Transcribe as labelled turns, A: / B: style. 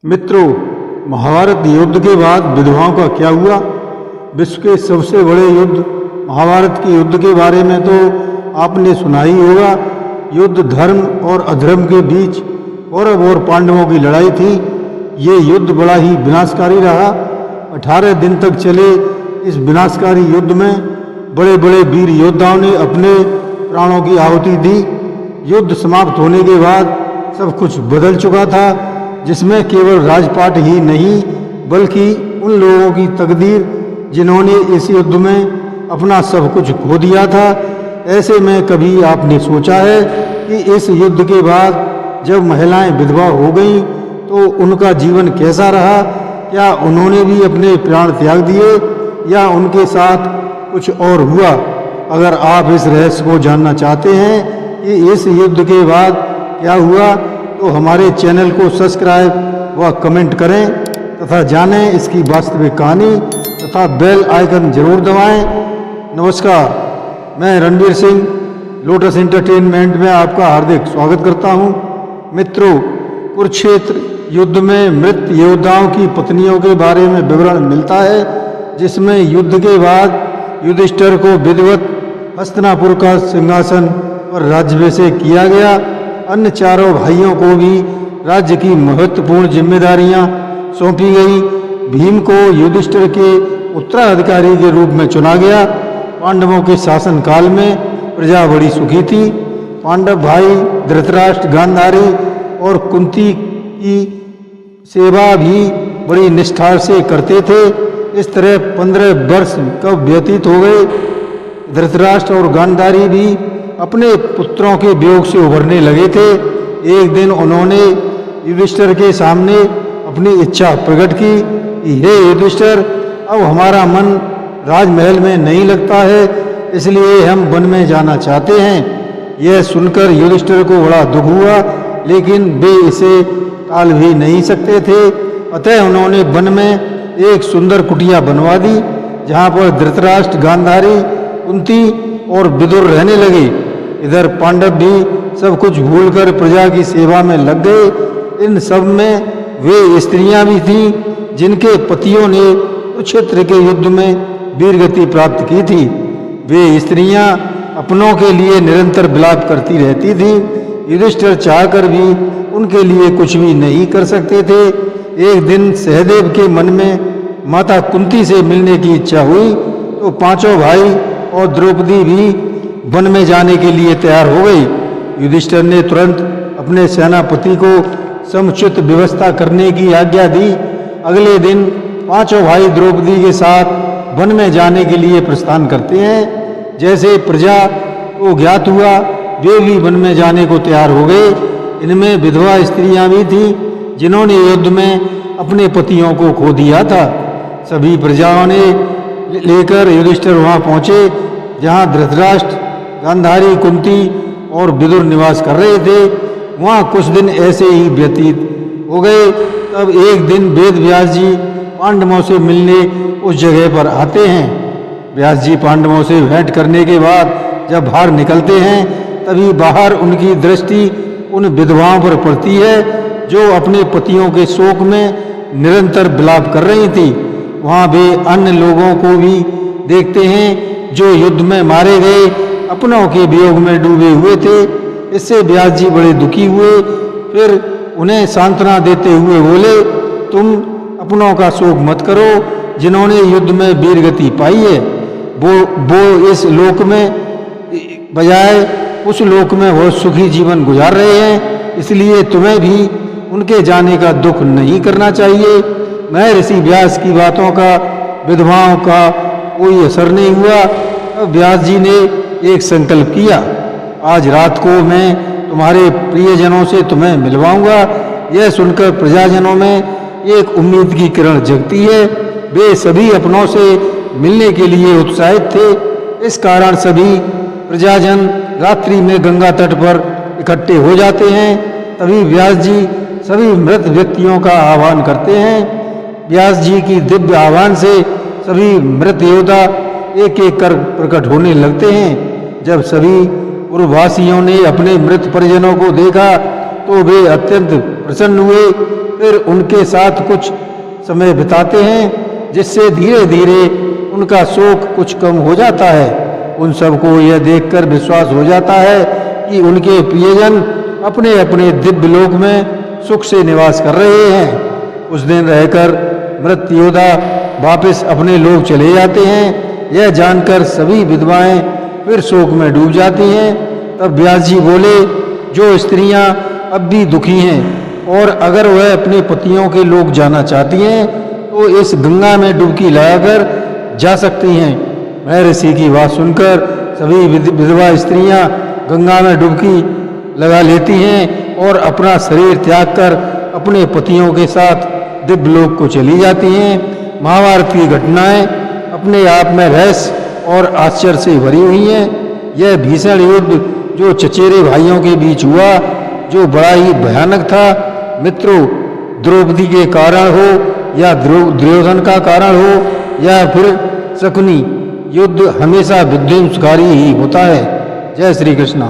A: मित्रों, महाभारत युद्ध के बाद विधवाओं का क्या हुआ? विश्व के सबसे बड़े युद्ध महाभारत के युद्ध के बारे में तो आपने सुना ही होगा। युद्ध धर्म और अधर्म के बीच कौरव और पांडवों की लड़ाई थी। ये युद्ध बड़ा ही विनाशकारी रहा। 18 दिन तक चले इस विनाशकारी युद्ध में बड़े बड़े वीर योद्धाओं ने अपने प्राणों की आहुति दी। युद्ध समाप्त होने के बाद सब कुछ बदल चुका था, जिसमें केवल राजपाट ही नहीं बल्कि उन लोगों की तकदीर जिन्होंने इस युद्ध में अपना सब कुछ खो दिया था। ऐसे में कभी आपने सोचा है कि इस युद्ध के बाद जब महिलाएं विधवा हो गईं तो उनका जीवन कैसा रहा? क्या उन्होंने भी अपने प्राण त्याग दिए या उनके साथ कुछ और हुआ? अगर आप इस रहस्य को जानना चाहते हैं कि इस युद्ध के बाद क्या हुआ, तो हमारे चैनल को सब्सक्राइब व कमेंट करें तथा जानें इसकी वास्तविक कहानी तथा बेल आइकन जरूर दबाएं। नमस्कार, मैं रणवीर सिंह लोटस एंटरटेनमेंट में आपका हार्दिक स्वागत करता हूं। मित्रों, कुरुक्षेत्र युद्ध में मृत योद्धाओं की पत्नियों के बारे में विवरण मिलता है, जिसमें युद्ध के बाद युधिष्ठिर को विधिवत हस्तिनापुर का सिंहासन पर राज्याभिषेक किया गया। अन्य चारों भाइयों को भी राज्य की महत्वपूर्ण जिम्मेदारियां सौंपी गई। भीम को युधिष्ठिर के उत्तराधिकारी के रूप में चुना गया। पांडवों के शासनकाल में प्रजा बड़ी सुखी थी। पांडव भाई धृतराष्ट्र, गांधारी और कुंती की सेवा भी बड़ी निष्ठा से करते थे। इस तरह 15 वर्ष कब व्यतीत हो गए। धृतराष्ट्र और गांधारी भी अपने पुत्रों के वियोग से उभरने लगे थे। एक दिन उन्होंने युधिष्ठिर के सामने अपनी इच्छा प्रकट की कि हे युधिष्ठिर, अब हमारा मन राजमहल में नहीं लगता है, इसलिए हम वन में जाना चाहते हैं। यह सुनकर युधिष्ठिर को बड़ा दुख हुआ, लेकिन वे इसे टाल भी नहीं सकते थे। अतः उन्होंने वन में एक सुंदर कुटिया बनवा दी, जहाँ पर धृतराष्ट्र, गांधारी, कुंती और विदुर रहने लगे। इधर पांडव भी सब कुछ भूलकर प्रजा की सेवा में लग गए। इन सब में वे स्त्रियां भी थीं जिनके पतियों ने कुरुक्षेत्र के युद्ध में वीरगति प्राप्त की थी। वे स्त्रियां अपनों के लिए निरंतर विलाप करती रहती थीं। युधिष्ठिर चाहकर भी उनके लिए कुछ भी नहीं कर सकते थे। एक दिन सहदेव के मन में माता कुंती से मिलने की इच्छा हुई, तो पांचों भाई और द्रौपदी भी वन में जाने के लिए तैयार हो गई। युधिष्ठिर ने तुरंत अपने सेनापति को समुचित व्यवस्था करने की आज्ञा दी। अगले दिन पांचों भाई द्रौपदी के साथ वन में जाने के लिए प्रस्थान करते हैं। जैसे प्रजा को ज्ञात हुआ, वे भी वन में जाने को तैयार हो गए। इनमें विधवा स्त्रियां भी थीं जिन्होंने युद्ध में अपने पतियों को खो दिया था। सभी प्रजाओं ने लेकर युधिष्ठिर वहां पहुंचे जहां धृतराष्ट्र, गांधारी, कुंती और विदुर निवास कर रहे थे। वहां कुछ दिन ऐसे ही व्यतीत हो गए। तब एक दिन वेद व्यास जी पांडवों से मिलने उस जगह पर आते हैं। व्यास जी पांडवों से भेंट करने के बाद जब बाहर निकलते हैं, तभी बाहर उनकी दृष्टि उन विधवाओं पर पड़ती है जो अपने पतियों के शोक में निरंतर विलाप कर रही थी। वहाँ वे अन्य लोगों को भी देखते हैं जो युद्ध में मारे गए अपनों के वियोग में डूबे हुए थे। इससे व्यास जी बड़े दुखी हुए। फिर उन्हें सांत्वना देते हुए बोले, तुम अपनों का शोक मत करो, जिन्होंने युद्ध में वीरगति पाई है वो इस लोक में बजाय उस लोक में बहुत सुखी जीवन गुजार रहे हैं, इसलिए तुम्हें भी उनके जाने का दुख नहीं करना चाहिए। महर्षि व्यास की बातों का विधवाओं का कोई असर नहीं हुआ। अब व्यास जी ने एक संकल्प किया, आज रात को मैं तुम्हारे प्रियजनों से तुम्हें मिलवाऊंगा। यह सुनकर प्रजाजनों में एक उम्मीद की किरण जगती है। वे सभी अपनों से मिलने के लिए उत्साहित थे। इस कारण सभी प्रजाजन रात्रि में गंगा तट पर इकट्ठे हो जाते हैं। तभी व्यास जी सभी मृत व्यक्तियों का आह्वान करते हैं। व्यास जी की दिव्य आह्वान से सभी मृत योद्धा एक एक कर प्रकट होने लगते हैं। जब सभी पूर्ववासियों ने अपने मृत परिजनों को देखा तो वे अत्यंत प्रसन्न हुए। फिर उनके साथ कुछ समय बिताते हैं, जिससे धीरे धीरे उनका शोक कुछ कम हो जाता है। उन सबको यह देखकर विश्वास हो जाता है कि उनके प्रियजन अपने अपने दिव्य लोक में सुख से निवास कर रहे हैं। कुछ दिन रहकर मृत योद्धा वापस अपने लोक चले जाते हैं। यह जानकर सभी विधवाएं फिर शोक में डूब जाती हैं। तब व्यास जी बोले, जो स्त्रियां अब भी दुखी हैं और अगर वह अपने पतियों के लोक जाना चाहती हैं तो इस गंगा में डुबकी लगाकर जा सकती हैं। महर्षि की बात सुनकर सभी विधवा स्त्रियां गंगा में डुबकी लगा लेती हैं और अपना शरीर त्याग कर अपने पतियों के साथ दिव्य लोक को चली जाती हैं। महाभारत की घटनाएं अपने आप में रहस्य और आश्चर्य से भरी हुई हैं। यह भीषण युद्ध जो चचेरे भाइयों के बीच हुआ, जो बड़ा ही भयानक था, मित्रों, द्रौपदी के कारण हो या दुर्योधन का कारण हो या फिर शकुनी, युद्ध हमेशा विध्वंसकारी ही होता है। जय श्री कृष्ण।